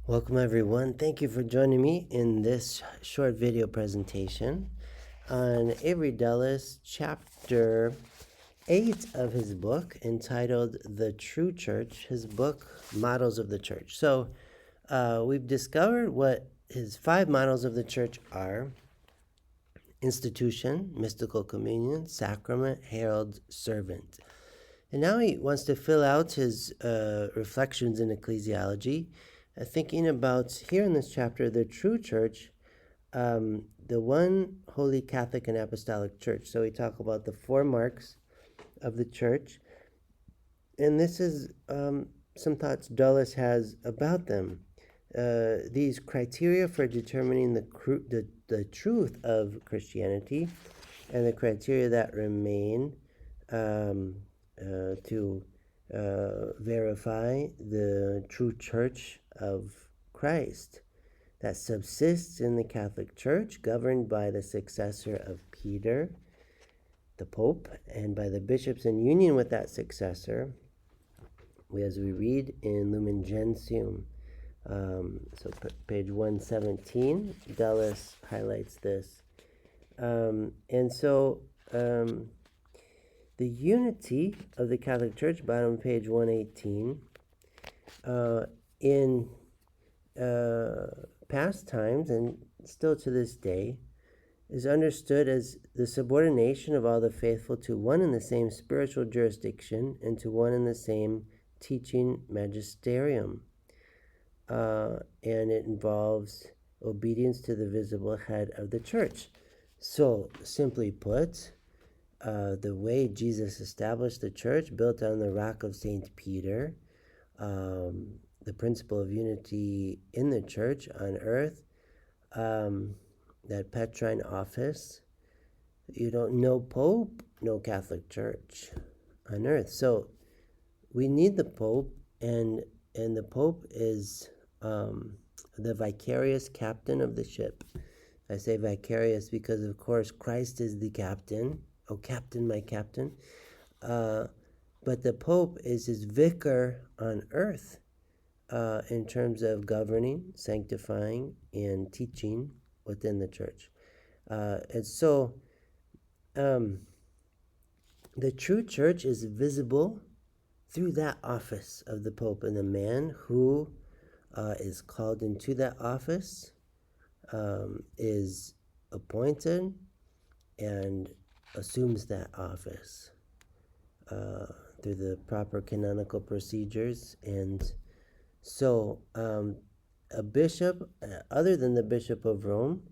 Welcome everyone. Thank you for joining me in this short video presentation on Avery Dulles, chapter 8 of his book entitled The True Church, his book Models of the Church. So we've discovered what his 5 models of the church are: institution, mystical communion, sacrament, herald, servant. And now he wants to fill out his reflections in ecclesiology, thinking about here in this chapter the true church, the one holy Catholic and Apostolic Church. So we talk about the 4 marks of the church, and this is some thoughts Dulles has about them. These criteria for determining the truth of Christianity, and the criteria that remain to verify the true church of Christ that subsists in the Catholic Church, governed by the successor of Peter, the Pope, and by the bishops in union with that successor, as we read in Lumen Gentium. So page 117, Dulles highlights this. The unity of the Catholic Church, bottom page 118, in past times and still to this day, is understood as the subordination of all the faithful to one and the same spiritual jurisdiction and to one and the same teaching magisterium. And it involves obedience to the visible head of the church. So, simply put, the way Jesus established the church, built on the rock of St. Peter, the principle of unity in the church on earth, that Petrine office, no Pope, no Catholic Church on earth. So we need the Pope, and the Pope is the vicarious captain of the ship. I say vicarious because, of course, Christ is the captain. Oh, captain, my captain. But the Pope is his vicar on earth in terms of governing, sanctifying, and teaching within the church. And so the true church is visible through that office of the Pope, and the man who is called into that office is appointed and assumes that office through the proper canonical procedures. And so a bishop, other than the Bishop of Rome,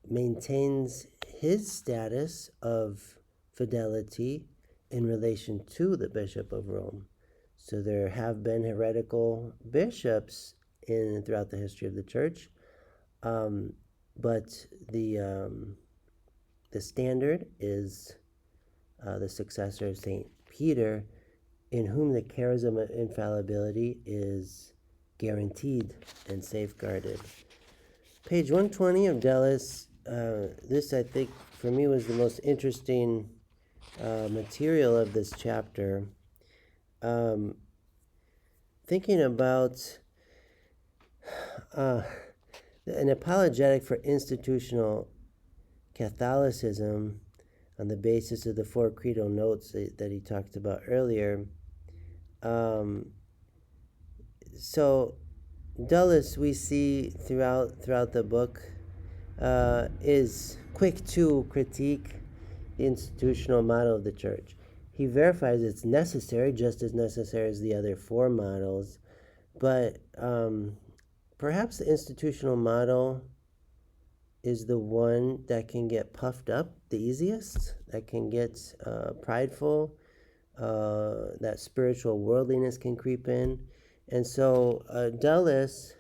maintains his status of fidelity in relation to the Bishop of Rome. So there have been heretical bishops throughout the history of the church, but the standard is the successor of St. Peter, in whom the charism of infallibility is guaranteed and safeguarded. Page 120 of Dulles, this I think for me was the most interesting material of this chapter. Thinking about an apologetic for institutional Catholicism on the basis of the 4 creedal notes that he talked about earlier. So Dulles, we see throughout the book, is quick to critique the institutional model of the church. He verifies it's necessary, just as necessary as the other 4 models, but perhaps the institutional model is the one that can get puffed up the easiest, that can get prideful, that spiritual worldliness can creep in. And so Dulles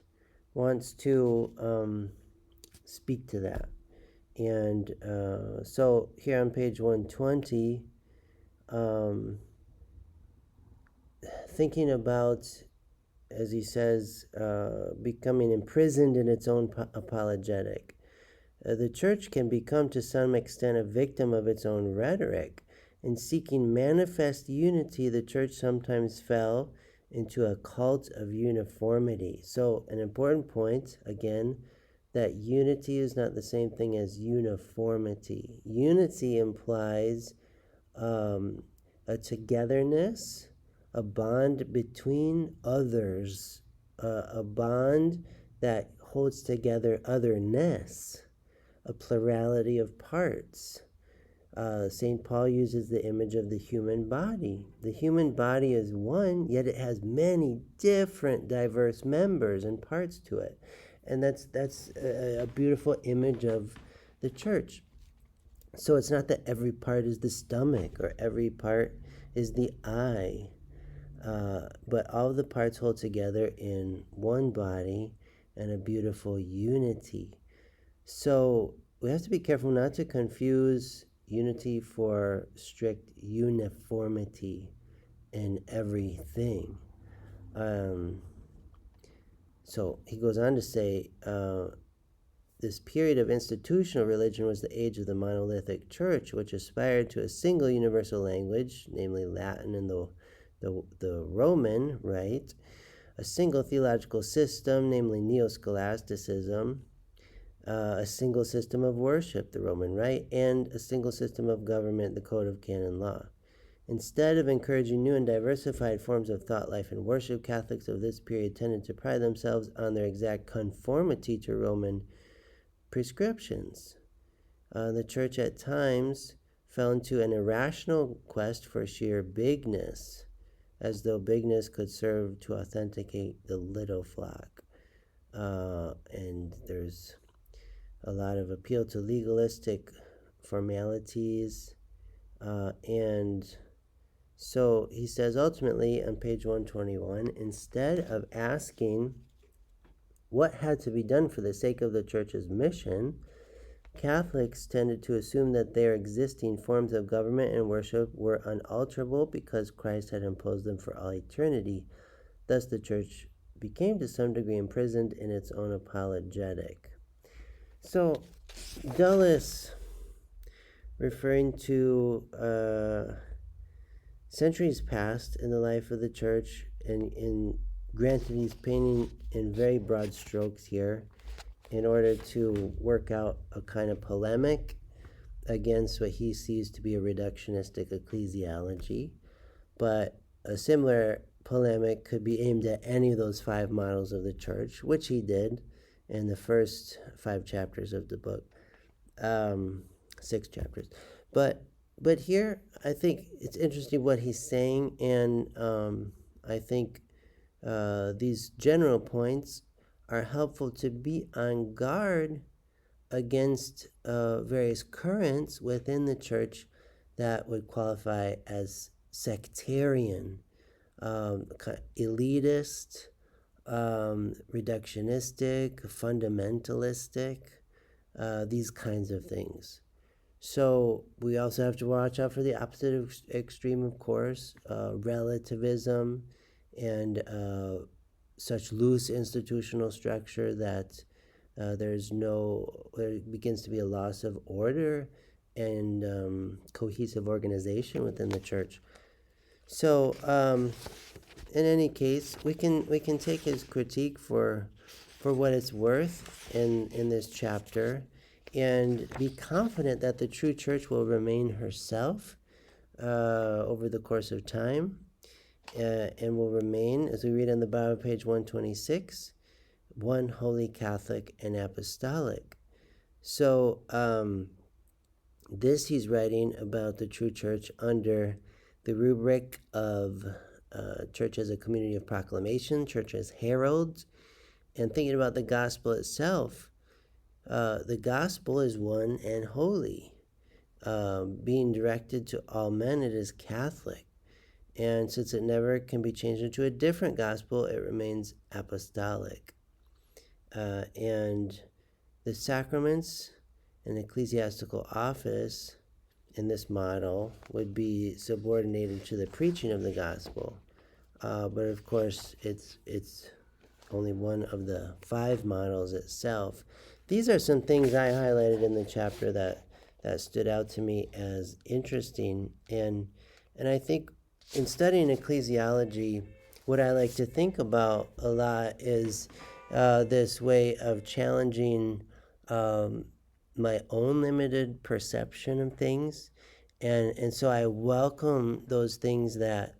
wants to speak to that. And so here on page 120, thinking about, as he says, becoming imprisoned in its own apologetic. The church can become to some extent a victim of its own rhetoric. In seeking manifest unity, the church sometimes fell into a cult of uniformity. So an important point, again, that unity is not the same thing as uniformity. Unity implies a togetherness, a bond between others, a bond that holds together otherness, a plurality of parts. St. Paul uses the image of the human body. The human body is one, yet it has many different, diverse members and parts to it. And that's a beautiful image of the church. So it's not that every part is the stomach or every part is the eye, but all the parts hold together in one body and a beautiful unity. So we have to be careful not to confuse unity for strict uniformity in everything. So he goes on to say, this period of institutional religion was the age of the monolithic church, which aspired to a single universal language, namely Latin and the Roman, right? A single theological system, namely neo-scholasticism, a single system of worship, the Roman Rite, and a single system of government, the Code of Canon Law. Instead of encouraging new and diversified forms of thought, life, and worship, Catholics of this period tended to pride themselves on their exact conformity to Roman prescriptions. The church at times fell into an irrational quest for sheer bigness, as though bigness could serve to authenticate the little flock. And there's a lot of appeal to legalistic formalities, and so he says ultimately on page 121, instead of asking what had to be done for the sake of the church's mission, Catholics tended to assume that their existing forms of government and worship were unalterable because Christ had imposed them for all eternity. Thus the church became to some degree imprisoned in its own apologetic. So Dulles, referring to centuries past in the life of the church, and granted he's painting in very broad strokes here in order to work out a kind of polemic against what he sees to be a reductionistic ecclesiology, but a similar polemic could be aimed at any of those 5 models of the church, which he did in the first 5 chapters of the book, 6 chapters. But here, I think it's interesting what he's saying, and I think these general points are helpful to be on guard against various currents within the church that would qualify as sectarian, elitist, reductionistic, fundamentalistic, these kinds of things. So we also have to watch out for the opposite extreme, of course, relativism and such loose institutional structure that there begins to be a loss of order and cohesive organization within the church. So in any case, we can take his critique for what it's worth in this chapter, and be confident that the true church will remain herself over the course of time, and will remain, as we read on the bottom of page 126, one holy, Catholic, and apostolic. So this he's writing about the true church under the rubric of church as a community of proclamation, church as heralds, and thinking about the gospel itself. The gospel is one and holy. Being directed to all men, it is Catholic. And since it never can be changed into a different gospel, it remains apostolic. And the sacraments and ecclesiastical office in this model would be subordinated to the preaching of the gospel. But of course, it's only one of the 5 models itself. These are some things I highlighted in the chapter that stood out to me as interesting. And I think in studying ecclesiology, what I like to think about a lot is this way of challenging my own limited perception of things. And so I welcome those things that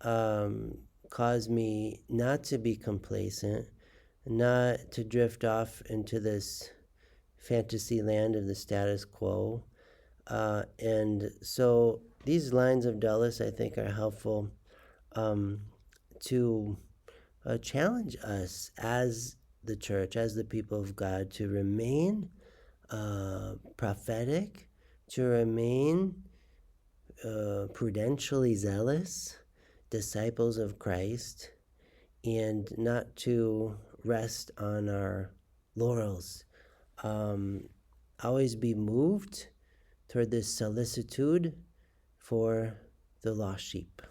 cause me not to be complacent, not to drift off into this fantasy land of the status quo. And so these lines of Dulles, I think, are helpful to challenge us as the church, as the people of God, to remain prophetic, to remain prudentially zealous disciples of Christ, and not to rest on our laurels. Always be moved toward this solicitude for the lost sheep.